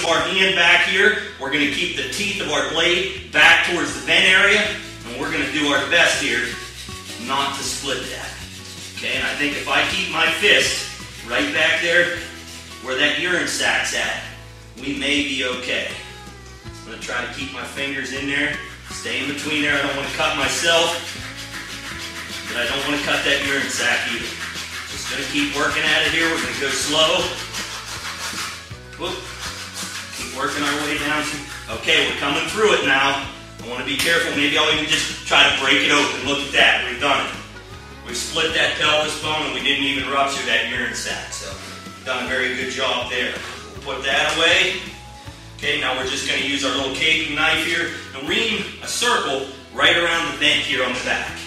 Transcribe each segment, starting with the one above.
our hand back here. We're going to keep the teeth of our blade back towards the vent area, and we're going to do our best here not to split that. Okay, and I think if I keep my fist right back there where that urine sac's at, we may be okay. I'm going to try to keep my fingers in there, stay in between there. I don't want to cut myself, but I don't want to cut that urine sac either. Just going to keep working at it here. We're going to go slow. Whoop. Keep working our way down. Okay, we're coming through it now. I want to be careful. Maybe I'll even just try to break it open. Look at that. We've done it. We split that pelvis bone and we didn't even rupture that urine sac. So we've done a very good job there. We'll put that away. Okay, now we're just going to use our little caving knife here and ream a circle right around the vent here on the back.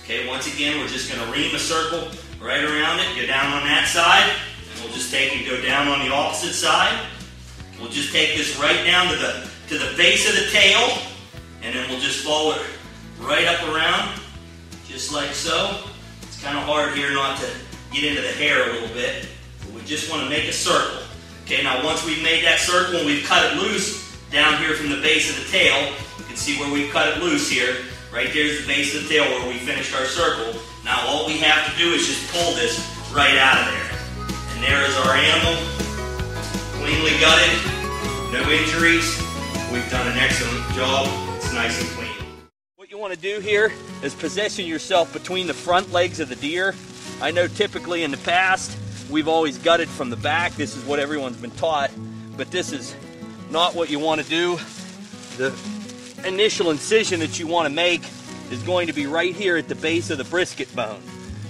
Okay, once again, we're just going to ream a circle right around it. Go down on that side. And we'll just take and go down on the opposite side. We'll just take this right down to the base of the tail. And then we'll just follow it right up around, just like so. It's kind of hard here not to get into the hair a little bit. But we just want to make a circle. Okay, now once we've made that circle and we've cut it loose down here from the base of the tail, you can see where we've cut it loose here. Right there's the base of the tail where we finished our circle. Now all we have to do is just pull this right out of there. And there is our animal, cleanly gutted, no injuries. We've done an excellent job. It's nice and clean. What you want to do here is position yourself between the front legs of the deer. I know typically in the past we've always gutted from the back. This is what everyone's been taught, but this is not what you want to do. The initial incision that you want to make is going to be right here at the base of the brisket bone.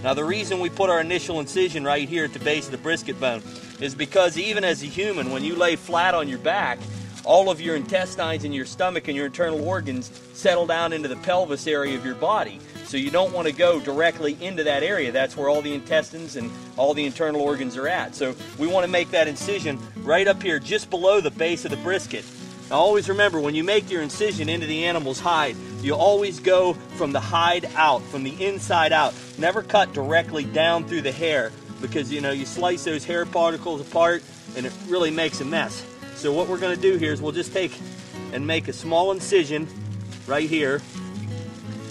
Now the reason we put our initial incision right here at the base of the brisket bone is because even as a human, when you lay flat on your back, all of your intestines and your stomach and your internal organs settle down into the pelvis area of your body. So you don't want to go directly into that area. That's where all the intestines and all the internal organs are at. So we want to make that incision right up here, just below the base of the brisket. Now always remember, when you make your incision into the animal's hide, you always go from the hide out, from the inside out. Never cut directly down through the hair, because you slice those hair particles apart and it really makes a mess. So what we're going to do here is we'll just take and make a small incision right here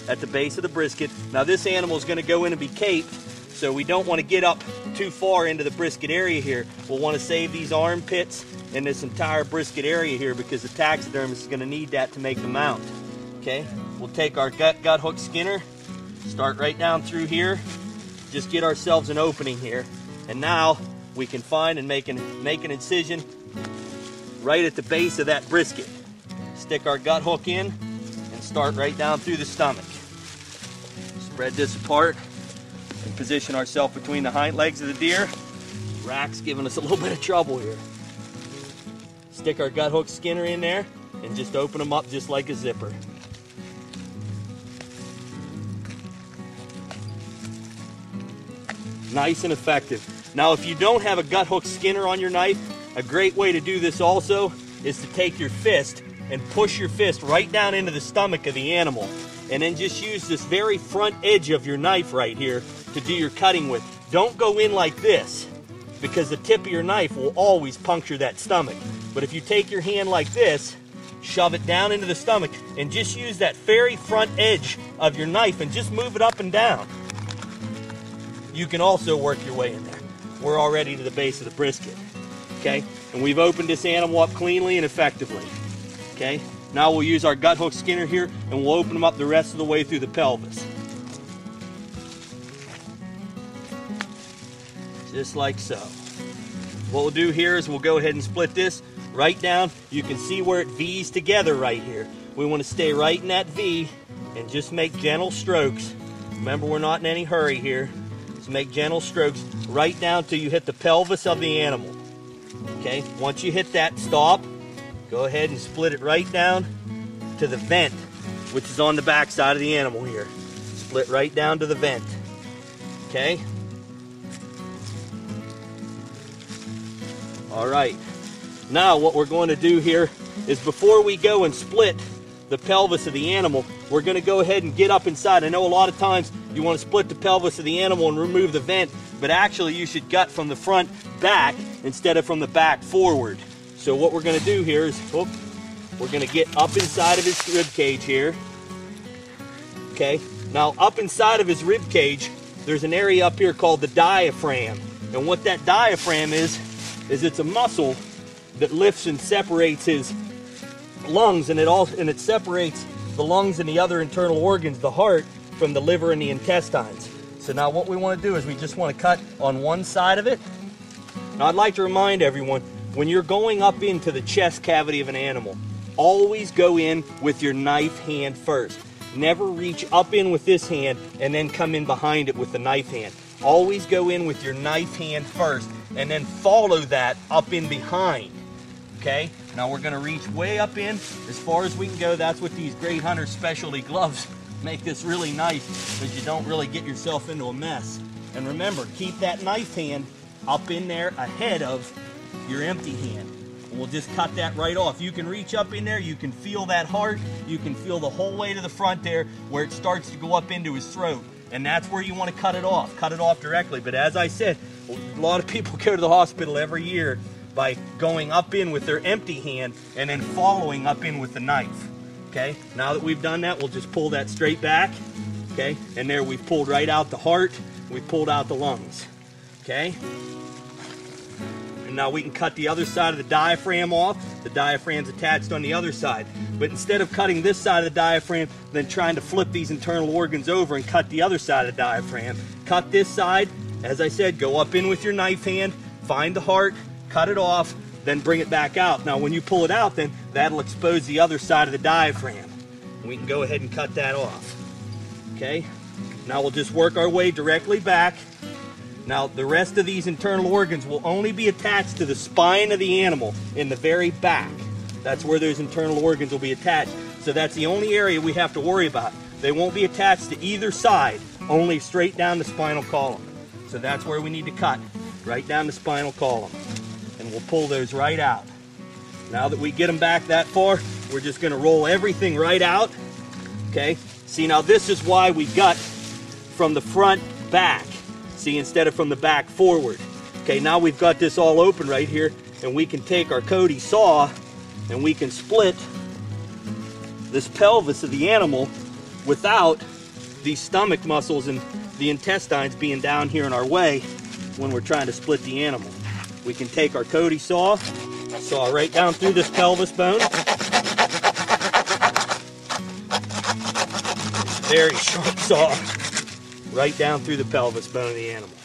at the base of the brisket. Now this animal is going to go in and be caped, so we don't want to get up too far into the brisket area here. We'll want to save these armpits and this entire brisket area here, because the taxidermist is going to need that to make the mount. Okay, we'll take our gut hook skinner, start right down through here, just get ourselves an opening here, and now we can find and make an incision right at the base of that brisket. Stick our gut hook in and start right down through the stomach. Spread this apart and position ourselves between the hind legs of the deer. Rack's giving us a little bit of trouble here. Stick our gut hook skinner in there and just open them up just like a zipper. Nice and effective. Now if you don't have a gut hook skinner on your knife, a great way to do this also is to take your fist and push your fist right down into the stomach of the animal, and then just use this very front edge of your knife right here to do your cutting with. Don't go in like this, because the tip of your knife will always puncture that stomach. But if you take your hand like this, shove it down into the stomach, and just use that very front edge of your knife and just move it up and down, you can also work your way in there. We're already to the base of the brisket. Okay, and we've opened this animal up cleanly and effectively. Okay, now we'll use our gut hook skinner here and we'll open them up the rest of the way through the pelvis. Just like so. What we'll do here is we'll go ahead and split this right down. You can see where it V's together right here. We want to stay right in that V and just make gentle strokes. Remember, we're not in any hurry here. Just make gentle strokes right down till you hit the pelvis of the animal. Okay, once you hit that, stop. Go ahead and split it right down to the vent, which is on the back side of the animal here. Split right down to the vent. Okay? All right. Now what we're going to do here is, before we go and split the pelvis of the animal, we're going to go ahead and get up inside. I know a lot of times you want to split the pelvis of the animal and remove the vent, but actually you should gut from the front back instead of from the back forward. So what we're going to do here is, we're going to get up inside of his rib cage here. Okay, now up inside of his rib cage, there's an area up here called the diaphragm. And what that diaphragm is it's a muscle that lifts and separates his lungs, and it separates the lungs and the other internal organs, the heart, from the liver and the intestines. So now what we want to do is we just want to cut on one side of it. Now I'd like to remind everyone, when you're going up into the chest cavity of an animal, always go in with your knife hand first. Never reach up in with this hand and then come in behind it with the knife hand. Always go in with your knife hand first and then follow that up in behind. Okay? Now we're going to reach way up in as far as we can go. That's what these Great Hunter specialty gloves make this really nice, because you don't really get yourself into a mess. And remember, keep that knife hand up in there ahead of your empty hand. And we'll just cut that right off. You can reach up in there, you can feel that heart, you can feel the whole way to the front there where it starts to go up into his throat. And that's where you want to cut it off directly. But as I said, a lot of people go to the hospital every year by going up in with their empty hand and then following up in with the knife. Okay, now that we've done that, we'll just pull that straight back. Okay, and there we've pulled right out the heart, we've pulled out the lungs. Okay, and now we can cut the other side of the diaphragm off. The diaphragm's attached on the other side. But instead of cutting this side of the diaphragm, then trying to flip these internal organs over and cut the other side of the diaphragm, cut this side. As I said, go up in with your knife hand, find the heart, cut it off, then bring it back out. Now when you pull it out, then that'll expose the other side of the diaphragm. And we can go ahead and cut that off. Okay, now we'll just work our way directly back. Now the rest of these internal organs will only be attached to the spine of the animal in the very back. That's where those internal organs will be attached. So that's the only area we have to worry about. They won't be attached to either side, only straight down the spinal column. So that's where we need to cut, right down the spinal column. And we'll pull those right out. Now that we get them back that far, we're just going to roll everything right out. Okay, see, now this is why we gut from the front back. See, instead of from the back forward. Okay, now we've got this all open right here, and we can take our Cody saw and we can split this pelvis of the animal without these stomach muscles and the intestines being down here in our way when we're trying to split the animal. We can take our Cody saw right down through this pelvis bone. Very sharp saw right down through the pelvis bone of the animal.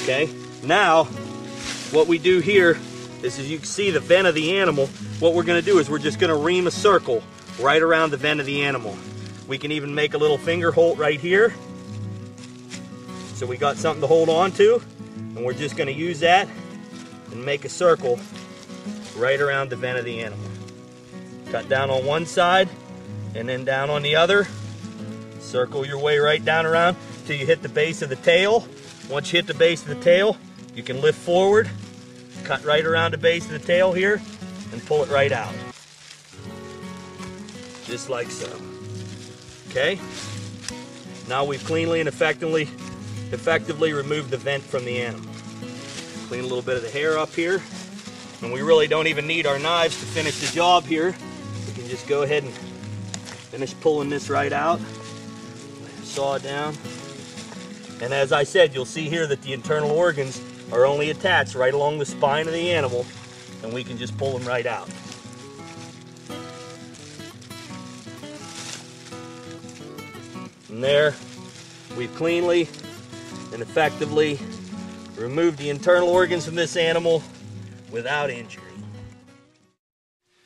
Okay, now what we do here is, as you can see the vent of the animal, what we're going to do is we're just going to ream a circle right around the vent of the animal. We can even make a little finger hold right here, so we got something to hold on to, and we're just going to use that and make a circle right around the vent of the animal. Cut down on one side and then down on the other. Circle your way right down around till you hit the base of the tail. Once you hit the base of the tail, you can lift forward, cut right around the base of the tail here, and pull it right out. Just like so. Okay? Now we've cleanly and effectively removed the vent from the animal. Clean a little bit of the hair up here. And we really don't even need our knives to finish the job here. We can just go ahead and finish pulling this right out. Saw it down. And as I said, you'll see here that the internal organs are only attached right along the spine of the animal, and we can just pull them right out. And there, we've cleanly and effectively removed the internal organs from this animal without injury.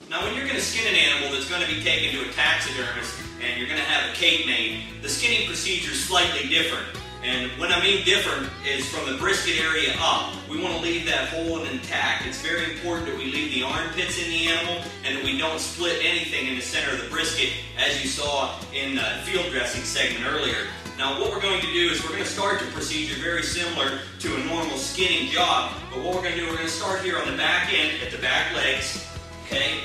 Now when you're going to skin an animal that's going to be taken to a taxidermist and you're going to have a cape made, the skinning procedure is slightly different. And when I mean different is from the brisket area up. We want to leave that whole and intact. It's very important that we leave the armpits in the animal and that we don't split anything in the center of the brisket, as you saw in the field dressing segment earlier. Now what we're going to do is we're going to start the procedure very similar to a normal skinning job. But what we're going to do, we're going to start here on the back end, at the back legs. Okay,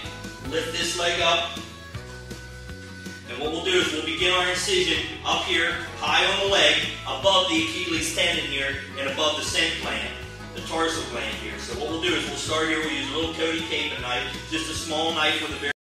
lift this leg up. And what we'll do is we'll begin our incision up here, high on the leg, above the Achilles tendon here, and above the scent gland. the tarsal gland here. So what we'll do is we'll start here, we'll use a little Cody Capen knife, just a small knife with a very